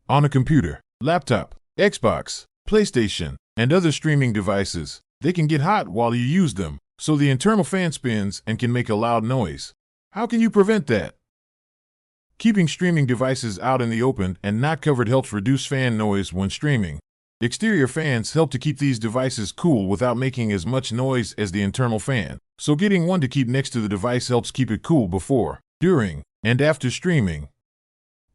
On a computer, laptop, Xbox, PlayStation, and other streaming devices, they can get hot while you use them, so the internal fan spins and can make a loud noise. How can you prevent that? Keeping streaming devices out in the open and not covered helps reduce fan noise when streaming. Exterior fans help to keep these devices cool without making as much noise as the internal fan, so getting one to keep next to the device helps keep it cool before, during, and after streaming.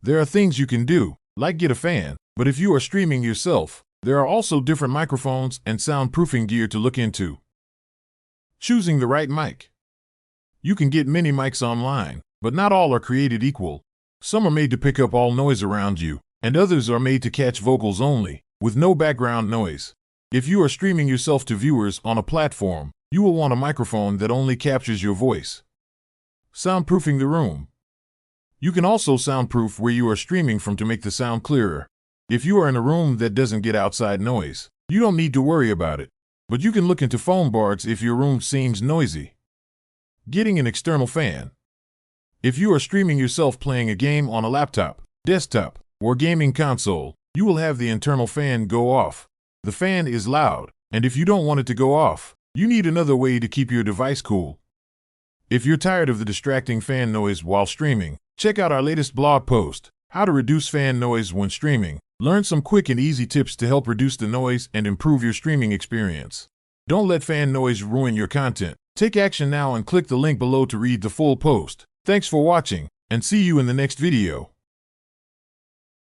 There are things you can do, like get a fan, but if you are streaming yourself, there are also different microphones and soundproofing gear to look into. Choosing the right mic. You can get many mics online, but not all are created equal. Some are made to pick up all noise around you, and others are made to catch vocals only, with no background noise. If you are streaming yourself to viewers on a platform, you will want a microphone that only captures your voice. Soundproofing the room. You can also soundproof where you are streaming from to make the sound clearer. If you are in a room that doesn't get outside noise, you don't need to worry about it, but you can look into foam boards if your room seems noisy. Getting an external fan. If you are streaming yourself playing a game on a laptop, desktop, or gaming console, you will have the internal fan go off. The fan is loud, and if you don't want it to go off, you need another way to keep your device cool. If you're tired of the distracting fan noise while streaming, check out our latest blog post, How to Reduce Fan Noise When Streaming. Learn some quick and easy tips to help reduce the noise and improve your streaming experience. Don't let fan noise ruin your content. Take action now and click the link below to read the full post. Thanks for watching, and see you in the next video.